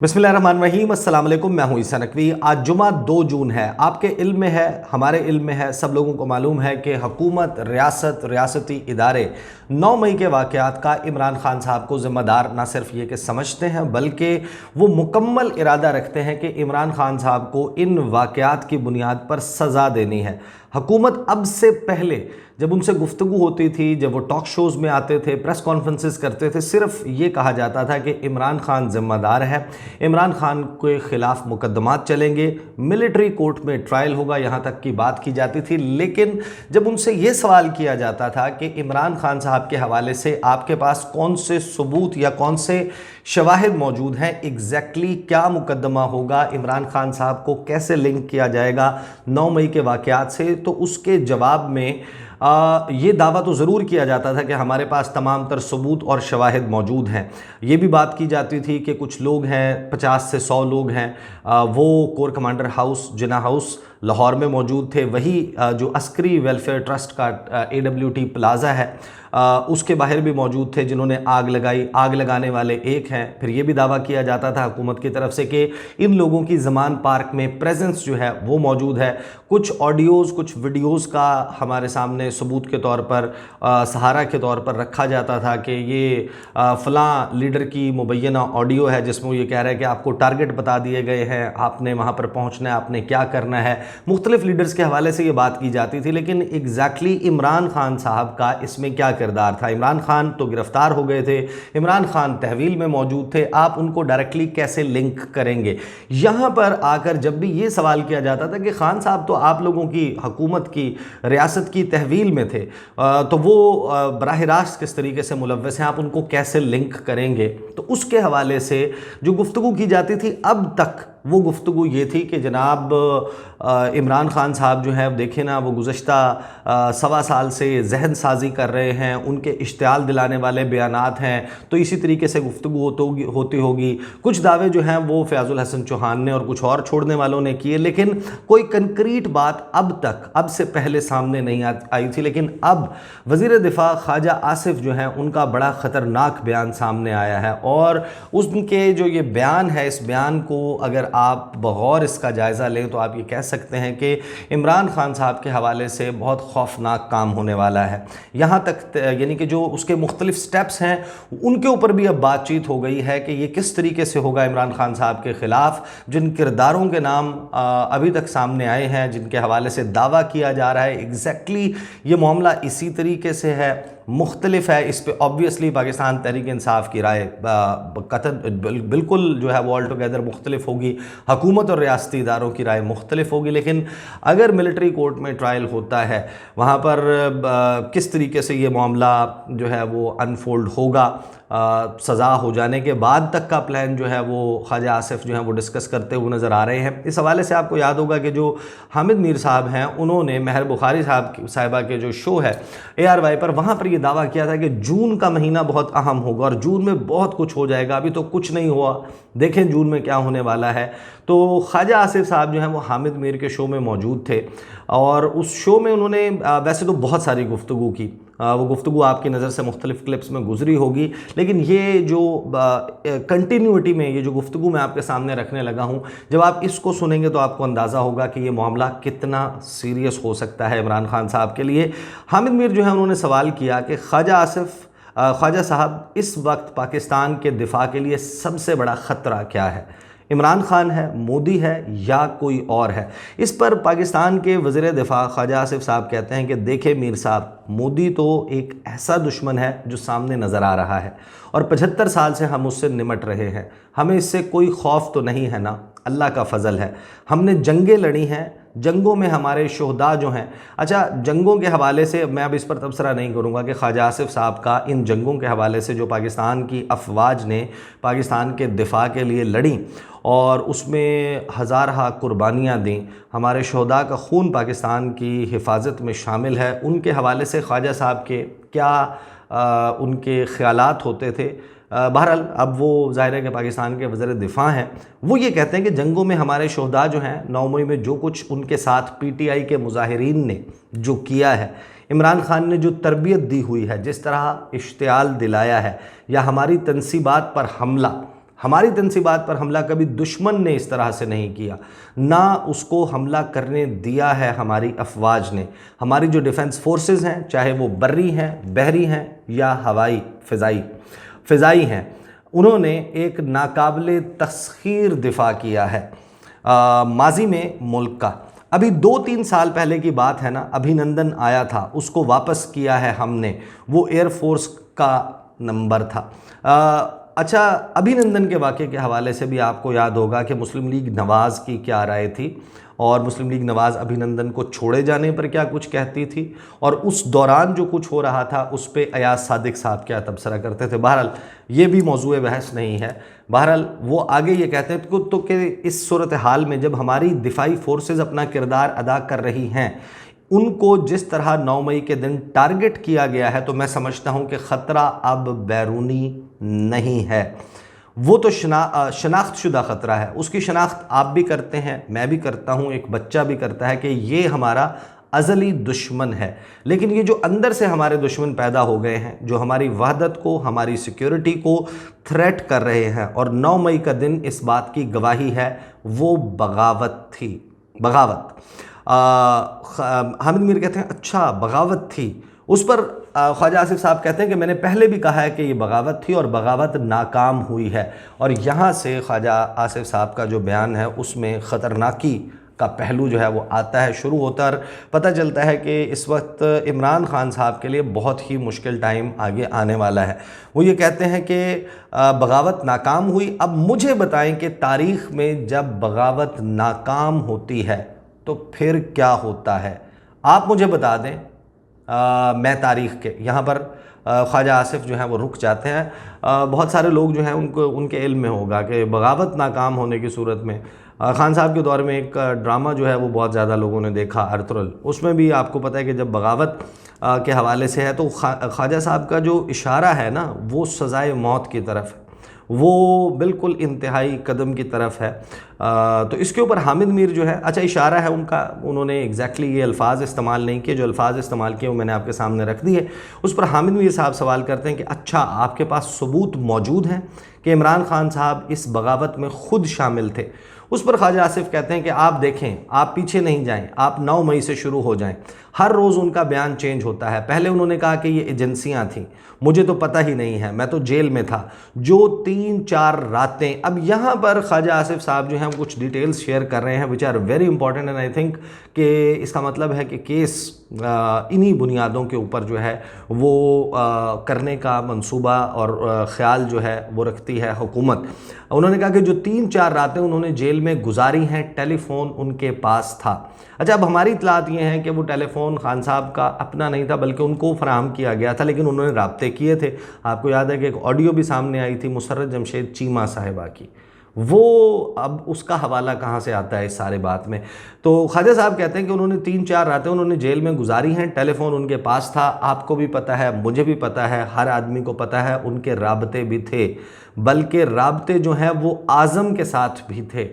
बिस्मिल्लाहिर्रहमानिर्रहीम, अस्सलाम वालेकुम। मैं हूं ईसा नकवी। आज जुमा 2 जून है। आपके इल्म में है, हमारे इल्म में है, सब लोगों को मालूम है कि हुकूमत, रियासती इदारे 9 मई के वाक़यात का इमरान खान साहब को ज़िम्मेदार ना सिर्फ ये कि समझते हैं बल्कि वो मुकम्मल इरादा रखते हैं कि इमरान खान साहब को इन वाक़यात की बुनियाद पर सज़ा देनी है। हुकूमत अब से पहले जब उनसे गुफ्तगू होती थी, जब वो टॉक शोज़ में आते थे, प्रेस कॉन्फ्रेंसेस करते थे, सिर्फ ये कहा जाता था कि इमरान खान ज़िम्मेदार है, इमरान खान के ख़िलाफ़ मुकदमात चलेंगे, मिलिट्री कोर्ट में ट्रायल होगा, यहाँ तक की बात की जाती थी। लेकिन जब उनसे ये सवाल किया जाता था कि इमरान खान साहब के हवाले से आपके पास कौन से सबूत या कौन से शवाहिद मौजूद हैं, एग्जैक्टली क्या मुकदमा होगा, इमरान खान साहब को कैसे लिंक किया जाएगा 9 मई के वाक़यात से, तो उसके जवाब में ये दावा तो ज़रूर किया जाता था कि हमारे पास तमाम तर सबूत और शवाहिद मौजूद हैं। ये भी बात की जाती थी कि कुछ लोग हैं, 50 से 100 लोग हैं, वो कोर कमांडर हाउस, जिना हाउस लाहौर में मौजूद थे। वही जो अस्करी वेलफेयर ट्रस्ट का AWT प्लाज़ा है, उसके बाहर भी मौजूद थे जिन्होंने आग लगाई। आग लगाने वाले एक हैं। फिर ये भी दावा किया जाता था हुकूमत की तरफ से कि इन लोगों की ज़मान पार्क में प्रेजेंस जो है वो मौजूद है। कुछ ऑडियोज़, कुछ वीडियोज़ का हमारे सामने सबूत के तौर पर, सहारा के तौर पर रखा जाता था कि ये फ़लाँ लीडर की मुबैना ऑडियो है जिसमें ये कह रहा है कि आपको टारगेट बता दिए गए हैं, आपने वहाँ पर पहुँचना है, आपने क्या करना है। मुख्तलिफ लीडर्स के हवाले से ये बात की जाती थी। लेकिन एग्जैक्टली इमरान खान साहब का इसमें क्या किरदार था? इमरान खान तो गिरफ्तार हो गए थे, इमरान खान तहवील में मौजूद थे, आप उनको डायरेक्टली कैसे लिंक करेंगे? यहाँ पर आकर जब भी ये सवाल किया जाता था कि खान साहब तो आप लोगों की हुकूमत की, रियासत की तहवील में थे, तो वो बराह रास्त किस तरीके से मुलव्वस हैं, आप उनको कैसे लिंक करेंगे? तो उसके हवाले से जो गुफ्तगू की जाती थी अब तक, वो गुफ्तगू ये थी कि जनाब इमरान खान साहब जो है, देखें ना, वो गुज़श्ता 1.25 साल से जहन साजी कर रहे हैं, उनके इश्तियाल दिलाने वाले बयानात हैं, तो इसी तरीके से गुफ्तगू होती होगी। कुछ दावे जो हैं वो फ़याज़ुल हसन चौहान ने और कुछ और छोड़ने वालों ने किए, लेकिन कोई कंक्रीट बात अब तक, अब से पहले सामने नहीं आई थी। लेकिन अब वज़ीर दिफ़ा ख्वाजा आसिफ जो हैं, उनका बड़ा ख़तरनाक बयान सामने आया है। और उनके जो ये बयान है, इस बयान को अगर आप बगौर इसका जायज़ा लें तो आप ये कह सकते हैं कि इमरान खान साहब के हवाले से बहुत खौफनाक काम होने वाला है। यहाँ तक यानी कि जो उसके मुख्तलिफ स्टेप्स हैं उनके ऊपर भी अब बातचीत हो गई है कि ये किस तरीके से होगा इमरान खान साहब के ख़िलाफ़। जिन किरदारों के नाम अभी तक सामने आए हैं, जिनके हवाले से दावा किया जा रहा है, एग्जैक्टली ये मामला इसी तरीके से है, मुख्तलिफ है। इस पे ऑब्वियसली पाकिस्तान तहरीक इंसाफ की राय बिल्कुल जो है वो ऑल टुगेदर मुख्तलिफ होगी, हुकूमत और रियासती इदारों की राय मुख्तलिफ होगी। लेकिन अगर मिलिट्री कोर्ट में ट्रायल होता है, वहाँ पर किस तरीके से ये मामला जो है वो अनफोल्ड होगा, सज़ा हो जाने के बाद तक का प्लान जो है वो ख्वाजा आसिफ जो है वो डिस्कस करते हुए नज़र आ रहे हैं। इस हवाले से आपको याद होगा कि जो हामिद मीर साहब हैं, उन्होंने महर बुखारी साहिबा के जो शो है ARY पर, वहाँ पर ये दावा किया था कि जून का महीना बहुत अहम होगा और जून में बहुत कुछ हो जाएगा। अभी तो कुछ नहीं हुआ, देखें जून में क्या होने वाला है। तो ख्वाजा आसिफ साहब जो हैं वो हामिद मीर के शो में मौजूद थे और उस शो में उन्होंने वैसे तो बहुत सारी गुफ्तगू की, वो गुफ्तगू आपकी नज़र से मुख्तलिफ क्लिप्स में गुजरी होगी, लेकिन ये जो कंटिन्यूटी में ये जो गुफ्तगू मैं आपके सामने रखने लगा हूँ, जब आप इसको सुनेंगे तो आपको अंदाज़ा होगा कि ये मामला कितना सीरियस हो सकता है इमरान खान साहब के लिए। हामिद मीर जो है उन्होंने सवाल किया कि ख्वाजा साहब, इस वक्त पाकिस्तान के दिफा के लिए सबसे बड़ा ख़तरा क्या है? इमरान खान है, मोदी है या कोई और है? इस पर पाकिस्तान के वज़ीर दिफ़ा ख्वाजा आसिफ साहब कहते हैं कि देखें मीर साहब, मोदी तो एक ऐसा दुश्मन है जो सामने नज़र आ रहा है और 75 साल से हम उससे निमट रहे हैं, हमें इससे कोई खौफ तो नहीं है ना, अल्लाह का फ़ज़ल है। हमने जंगें लड़ी हैं, जंगों में हमारे शोहदा जो हैं, अच्छा जंगों के हवाले से मैं अब इस पर तबसरा नहीं करूँगा कि ख्वाजा आसिफ साहब का इन जंगों के हवाले से जो पाकिस्तान की अफवाज ने पाकिस्तान के दिफा के लिए लड़ी और उसमें हज़ारहा कुर्बानियाँ दी, हमारे शोहदा का खून पाकिस्तान की हिफाजत में शामिल है, उनके हवाले से ख्वाजा साहब के क्या उनके ख़यालात होते थे। बहरहाल अब वो ज़ाहिर है कि पाकिस्तान के वज़ीर दिफ़ा हैं, वो ये कहते हैं कि जंगों में हमारे शोहदा जो हैं, 9 मई में जो कुछ उनके साथ PTI के मुजाहिरीन ने जो किया है, इमरान खान ने जो तरबियत दी हुई है, जिस तरह इश्तियाल दिलाया है या हमारी तनसीबात पर हमला, हमारी तनसीबात पर हमला कभी दुश्मन ने इस तरह से नहीं किया, ना उसको हमला करने दिया है हमारी अफवाज ने। हमारी जो डिफेंस फोर्सेस हैं, चाहे वो बर्री हैं, बहरी हैं या हवाई फ़िज़ाई हैं, उन्होंने एक नाकाबिले तस्खीर दिफा किया है माजी में मुल्क का। अभी 2-3 साल पहले की बात है ना, अभिनंदन आया था, उसको वापस किया है हमने, वो एयरफोर्स का नंबर था। अच्छा, अभिनंदन के वाक़े के हवाले से भी आपको याद होगा कि मुस्लिम लीग नवाज़ की क्या राय थी और मुस्लिम लीग नवाज़ अभिनंदन को छोड़े जाने पर क्या कुछ कहती थी, और उस दौरान जो कुछ हो रहा था उस पे अयाज सादिक साहब क्या तबसरा करते थे। बहरहाल ये भी मौजूए बहस नहीं है। बहरहाल वो आगे ये कहते हैं तो कि इस सूरत हाल में जब हमारी दिफाई फोर्सेस अपना किरदार अदा कर रही हैं, उनको जिस तरह 9 मई के दिन टारगेट किया गया है, तो मैं समझता हूं कि ख़तरा अब बैरूनी नहीं है, वो तो शनाख्त शुदा ख़तरा है। उसकी शनाख्त आप भी करते हैं, मैं भी करता हूं, एक बच्चा भी करता है कि ये हमारा अज़ली दुश्मन है। लेकिन ये जो अंदर से हमारे दुश्मन पैदा हो गए हैं, जो हमारी वहदत को, हमारी सिक्योरिटी को थ्रेट कर रहे हैं, और 9 मई का दिन इस बात की गवाही है, वो बगावत थी। बगावत हामिद मीर कहते हैं अच्छा बगावत थी। उस पर ख्वाजा आसिफ साहब कहते हैं कि मैंने पहले भी कहा है कि ये बगावत थी और बगावत नाकाम हुई है। और यहाँ से ख्वाजा आसिफ साहब का जो बयान है उसमें ख़तरनाकी का पहलू जो है वो आता है, शुरू होता है। पता चलता है कि इस वक्त इमरान खान साहब के लिए बहुत ही मुश्किल टाइम आगे आने वाला है। वो ये कहते हैं कि बगावत नाकाम हुई। अब मुझे बताएं कि तारीख़ में जब बगावत नाकाम होती है तो फिर क्या होता है, आप मुझे बता दें। मैं तारीख़ के यहाँ पर ख्वाजा आसिफ जो हैं वो रुक जाते हैं। बहुत सारे लोग जो हैं उनको उनके इल्म में होगा कि बगावत नाकाम होने की सूरत में खान साहब के दौर में एक ड्रामा जो है वो बहुत ज़्यादा लोगों ने देखा, अर्तुगरुल। उसमें भी आपको पता है कि जब बगावत के हवाले से है तो ख्वाजा साहब का जो इशारा है ना, वो सज़ाए मौत की तरफ है, वो बिल्कुल इंतहाई कदम की तरफ है। तो इसके ऊपर हामिद मीर जो है, अच्छा इशारा है उनका, उन्होंने एग्जैक्टली ये अल्फाज इस्तेमाल नहीं किए, जो अल्फाज इस्तेमाल किए वो मैंने आपके सामने रख दिए। उस पर हामिद मीर साहब सवाल करते हैं कि अच्छा आपके पास सबूत मौजूद हैं कि इमरान खान साहब इस बगावत में ख़ुद शामिल थे? उस पर ख्वाजा आसिफ कहते हैं कि आप देखें, आप पीछे नहीं जाएं, आप 9 मई से शुरू हो जाएं। हर रोज़ उनका बयान चेंज होता है। पहले उन्होंने कहा कि ये एजेंसियां थीं, मुझे तो पता ही नहीं है, मैं तो जेल में था। जो 3-4 रातें, अब यहाँ पर ख्वाजा आसिफ साहब जो हैं कुछ डिटेल्स शेयर कर रहे हैं which are very important, and I think कि इसका मतलब है कि केस इन्हीं बुनियादों के ऊपर जो है वो करने का मंसूबा और ख़्याल जो है वो रखती है हुकूमत। उन्होंने कहा कि जो 3-4 रातें उन्होंने जेल में गुजारी हैं, टेलीफोन उनके पास था। अच्छा, अब हमारी इतलात ये हैं कि वो टेलीफोन खान साहब का अपना नहीं था बल्कि उनको फराहम किया गया था, लेकिन उन्होंने राब्ते किए थे। आपको याद है कि एक ऑडियो भी सामने आई थी मुसर्रत जमशेद चीमा साहिबा की, वो अब उसका हवाला कहाँ से आता है इस सारे बात में? तो ख्वाजा साहब कहते हैं कि उन्होंने 3-4 रातें उन्होंने जेल में गुजारी हैं, टेलीफोन उनके पास था। आपको भी पता है, मुझे भी पता है, हर आदमी को पता है, उनके राब्ते भी थे, बल्कि राब्ते जो हैं वो आज़म के साथ भी थे।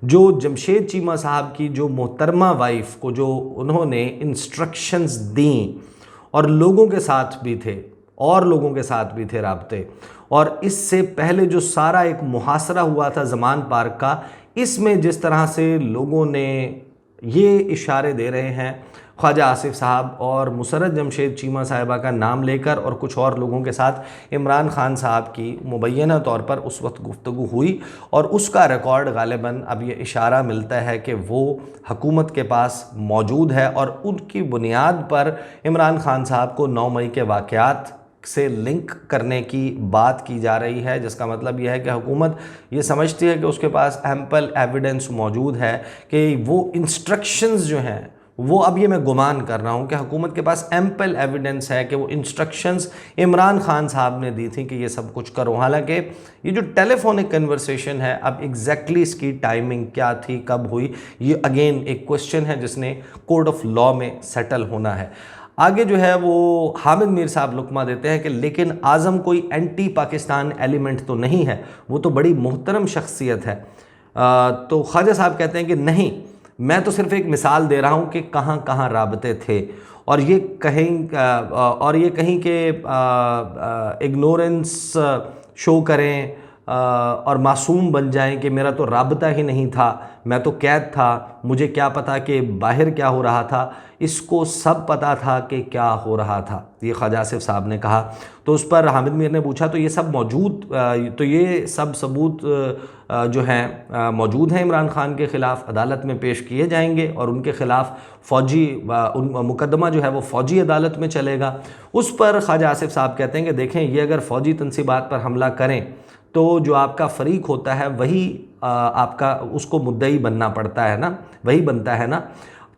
जो जमशेद चीमा साहब की जो मोहतरमा वाइफ को जो उन्होंने इंस्ट्रक्शंस दी, और लोगों के साथ भी थे, और लोगों के साथ भी थे राब्ते। और इससे पहले जो सारा एक मुहासरा हुआ था ज़मान पार्क का, इसमें जिस तरह से लोगों ने ये इशारे दे रहे हैं, ख्वाजा आसिफ साहब और मुसर्रत जमशेद चीमा साहिबा का नाम लेकर और कुछ और लोगों के साथ इमरान खान साहब की मुबैना तौर पर उस वक्त गुफ्तगू हुई, और उसका रिकॉर्ड गालिबन अब ये इशारा मिलता है कि वो हुकूमत के पास मौजूद है, और उनकी बुनियाद पर इमरान खान साहब को 9 मई के वाक़यात से लिंक करने की बात की जा रही है, जिसका मतलब यह है कि हुकूमत ये समझती है कि उसके पास एम्पल एविडेंस मौजूद है कि वो इंस्ट्रक्शंस जो हैं वो, अब ये मैं गुमान कर रहा हूँ कि हुकूमत के पास एम्पल एविडेंस है कि वो इंस्ट्रक्शंस इमरान खान साहब ने दी थी कि ये सब कुछ करो। हालांकि ये जो टेलीफोनिक कन्वर्सेशन है, अब एग्जैक्टली इसकी टाइमिंग क्या थी, कब हुई, ये अगेन एक क्वेश्चन है जिसने कोर्ट ऑफ लॉ में सेटल होना है। आगे जो है वो हामिद मीर साहब लुकमा देते हैं कि लेकिन आज़म कोई एंटी पाकिस्तान एलिमेंट तो नहीं है, वो तो बड़ी मोहतरम शख्सियत है। तो ख्वाजा साहब कहते हैं कि नहीं, मैं तो सिर्फ एक मिसाल दे रहा हूँ कि कहाँ कहाँ राबते थे, और ये कहीं कि इग्नोरेंस शो करें और मासूम बन जाएं कि मेरा तो राबता ही नहीं था, मैं तो कैद था, मुझे क्या पता कि बाहर क्या हो रहा था। इसको सब पता था कि क्या हो रहा था, ये ख्वाजा आसिफ साहब ने कहा। तो उस पर हामिद मीर ने पूछा तो ये सब मौजूद, तो ये सब सबूत जो हैं मौजूद हैं इमरान खान के ख़िलाफ़, अदालत में पेश किए जाएंगे और उनके ख़िलाफ़ फ़ौजी मुकदमा जो है वो फ़ौजी अदालत में चलेगा। उस पर ख्वाजा आसिफ साहब कहते हैं कि देखें, ये अगर फ़ौजी तनसीबात पर हमला करें तो जो आपका फ़रीक होता है वही आपका उसको मुद्दई बनना पड़ता है ना, वही बनता है ना।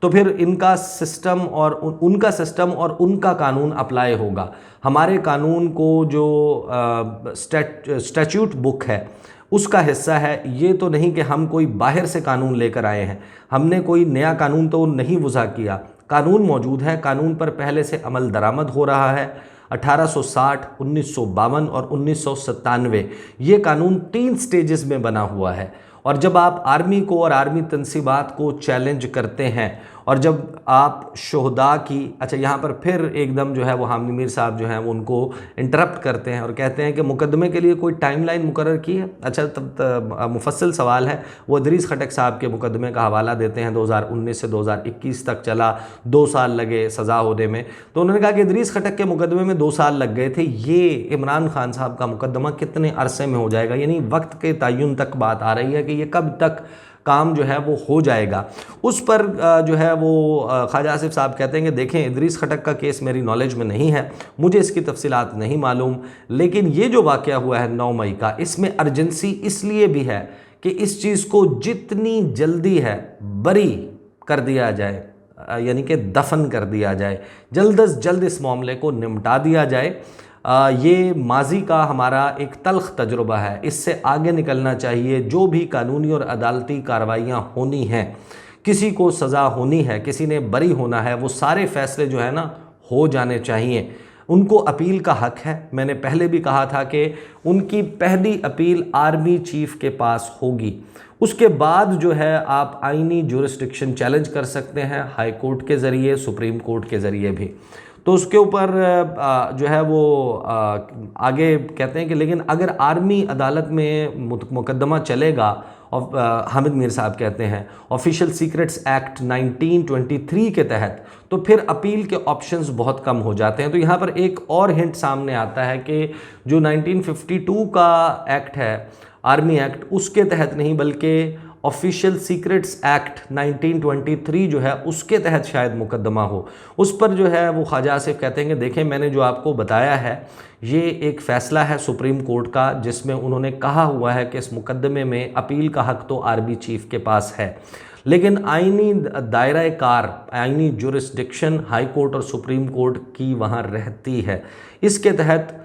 तो फिर इनका सिस्टम और उनका सिस्टम और उनका कानून अप्लाई होगा। हमारे कानून को जो स्टैट्यूट बुक है उसका हिस्सा है। ये तो नहीं कि हम कोई बाहर से कानून लेकर आए हैं, हमने कोई नया कानून तो नहीं वज़ा किया। कानून मौजूद है, कानून पर पहले से अमल दरामद हो रहा है। 1860, 1952 और 1997 ये कानून 3 स्टेजेस में बना हुआ है। और जब आप आर्मी को और आर्मी तनसीबात को चैलेंज करते हैं और जब आप शोहदा की, अच्छा यहाँ पर फिर एकदम जो है वो हामिद मीर साहब जो हैं वो उनको इंटरप्ट करते हैं और कहते हैं कि मुकदमे के लिए कोई टाइमलाइन मुकर्रर की है। अच्छा तब मुफस्सल सवाल है। वो इदरीस खटक साहब के मुकदमे का हवाला देते हैं, 2019 से 2021 तक चला, 2 साल लगे सज़ा होने में। तो उन्होंने कहा कि इदरीस खटक के मुकदमे में 2 साल लग गए थे, ये इमरान खान साहब का मुकदमा कितने अरसे में हो जाएगा, यानी वक्त के तयन तक बात आ रही है कि ये कब तक काम जो है वो हो जाएगा। उस पर जो है वो ख्वाजा आसिफ साहब कहते हैं कि देखें, इदरीस खटक का केस मेरी नॉलेज में नहीं है, मुझे इसकी तफसीलात नहीं मालूम, लेकिन ये जो वाक़या हुआ है 9 मई का, इसमें अर्जेंसी इसलिए भी है कि इस चीज़ को जितनी जल्दी है बरी कर दिया जाए, यानी कि दफन कर दिया जाए, जल्द अज जल्द इस मामले को निपटा दिया जाए। ये माजी का हमारा एक तल्ख तजुर्बा है, इससे आगे निकलना चाहिए। जो भी कानूनी और अदालती कार्रवाइयाँ होनी हैं, किसी को सज़ा होनी है, किसी ने बरी होना है, वो सारे फ़ैसले जो है ना हो जाने चाहिए। उनको अपील का हक़ है। मैंने पहले भी कहा था कि उनकी पहली अपील आर्मी चीफ़ के पास होगी, उसके बाद जो है आप आइनी जुरिस्डिक्शन चैलेंज कर सकते हैं हाई कोर्ट के ज़रिए, सुप्रीम कोर्ट के ज़रिए भी। तो उसके ऊपर जो है वो आगे कहते हैं कि लेकिन अगर आर्मी अदालत में मुकदमा चलेगा, और हामिद मीर साहब कहते हैं ऑफिशियल सीक्रेट्स एक्ट 1923 के तहत, तो फिर अपील के ऑप्शंस बहुत कम हो जाते हैं। तो यहाँ पर एक और हिंट सामने आता है कि जो 1952 का एक्ट है, आर्मी एक्ट, उसके तहत नहीं बल्कि ऑफिशियल सीक्रेट्स एक्ट 1923 जो है उसके तहत शायद मुकदमा हो। उस पर जो है वो ख्वाजा आसिफ कहते हैं कि देखें, मैंने जो आपको बताया है ये एक फ़ैसला है सुप्रीम कोर्ट का, जिसमें उन्होंने कहा हुआ है कि इस मुकदमे में अपील का हक़ तो आर्मी चीफ़ के पास है, लेकिन आइनी दायरा कार, आइनी जुरिस्डिक्शन हाई कोर्ट और सुप्रीम कोर्ट की वहाँ रहती है। इसके तहत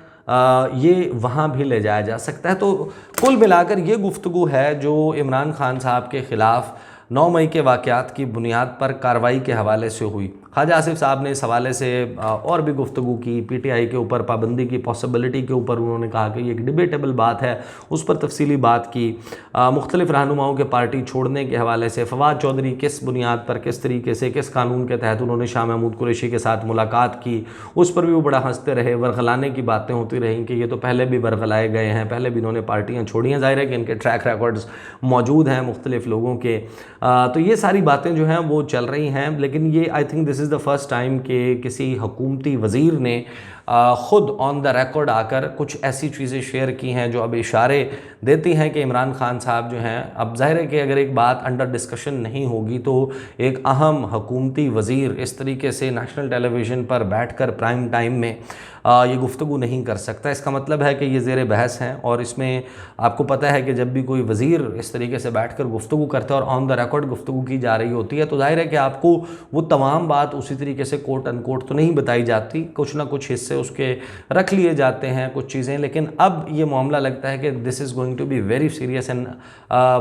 ये वहाँ भी ले जाया जा सकता है। तो कुल मिलाकर ये गुफ्तगू है जो इमरान खान साहब के ख़िलाफ़ 9 मई के वाक़यात की बुनियाद पर कार्रवाई के हवाले से हुई। ख्वाजा आसिफ साहब ने इस हवाले से और भी गुफ्तगू की, PTI के ऊपर पाबंदी की पॉसिबिलिटी के ऊपर उन्होंने कहा कि ये एक डिबेटेबल बात है, उस पर तफसीली बात की। मुख्तलिफ रहनुमाओं के पार्टी छोड़ने के हवाले से फवाद चौधरी किस बुनियाद पर, किस तरीके से, किस कानून के तहत उन्होंने शाह महमूद कुरैशी के साथ मुलाकात की, उस पर भी वो बड़ा हंसते रहे। वर्गलाने की बातें होती रहीं कि ये तो पहले भी वर्गलाए गए हैं, पहले भी इन्होंने पार्टियाँ छोड़ी हैं। ज़ाहिर है कि इनके ट्रैक रिकॉर्ड्स मौजूद हैं मुख्तलिफ लोगों के। तो ये सारी बातें जो हैं वो चल रही हैं, लेकिन ये I think this is the first time कि किसी हुकूमती वज़ीर ने ख़ुद ऑन द रिकॉर्ड आकर कुछ ऐसी चीज़ें शेयर की हैं जो अब इशारे देती हैं कि इमरान खान साहब जो हैं, अब जाहिर है कि अगर एक बात अंडर डिस्कशन नहीं होगी तो एक अहम हुकूमती वज़ीर इस तरीके से नेशनल टेलीविज़न पर बैठकर प्राइम टाइम में ये गुफ्तगू नहीं कर सकता। इसका मतलब है कि ये ज़ेर बहस हैं, और इसमें आपको पता है कि जब भी कोई वज़ीर इस तरीके से बैठकर गुफ्तगू करता है और ऑन द रिकॉर्ड गुफ्तगू की जा रही होती है, तो जाहिर है कि आपको वो तमाम बात उसी तरीके से कोट अनकोट तो नहीं बताई जाती, कुछ ना कुछ हिस्से उसके रख लिए जाते हैं कुछ चीज़ें। लेकिन अब ये मामला लगता है कि this is going to be very serious and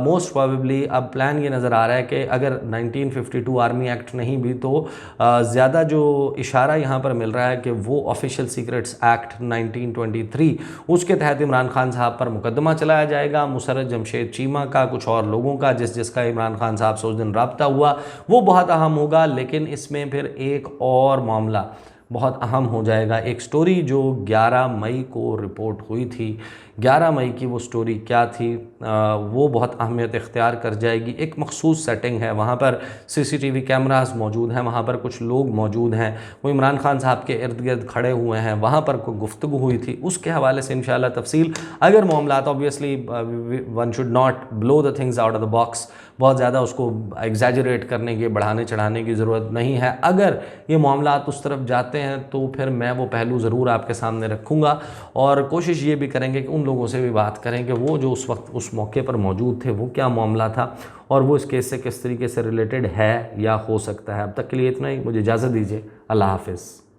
most probably अब प्लान ये नज़र आ रहा है कि अगर 1952 आर्मी एक्ट नहीं भी तो ज़्यादा जो इशारा यहाँ पर मिल रहा है कि वो ऑफिशियल सीक्रेट्स एक्ट 1923 उसके तहत इमरान खान साहब पर मुकदमा चलाया जाएगा। मुसर्रत जमशेद चीमा का, कुछ और लोगों का जिसका इमरान खान साहब से उस दिन रब्ता हुआ, वो बहुत अहम होगा। लेकिन इसमें फिर एक और मामला बहुत अहम हो जाएगा। एक स्टोरी जो 11 मई को रिपोर्ट हुई थी, 11 मई की वो स्टोरी क्या थी वो बहुत अहमियत इख्तियार कर जाएगी। एक मखसूस सेटिंग है, वहाँ पर CCTV कैमरास मौजूद हैं, वहाँ पर कुछ लोग मौजूद हैं, वो इमरान खान साहब के इर्द गिर्द खड़े हुए हैं, वहाँ पर कोई गुफ्तगू हुई थी, उसके हवाले से इंशाल्लाह तफसील। अगर मामलात obviously one should not blow the things out of the box, बहुत ज़्यादा उसको एग्जैजरेट करने की, बढ़ाने चढ़ाने की ज़रूरत नहीं है। अगर ये मामलात उस तरफ जाते हैं तो फिर मैं वो पहलू ज़रूर आपके सामने रखूँगा और कोशिश ये भी करेंगे कि उन लोगों से भी बात करें कि वो जो उस वक्त उस मौके पर मौजूद थे वो क्या मामला था और वो इस केस से किस तरीके से रिलेटेड है या हो सकता है। अब तक के लिए इतना ही, मुझे इजाज़त दीजिए। अल्लाह हाफ़िज़।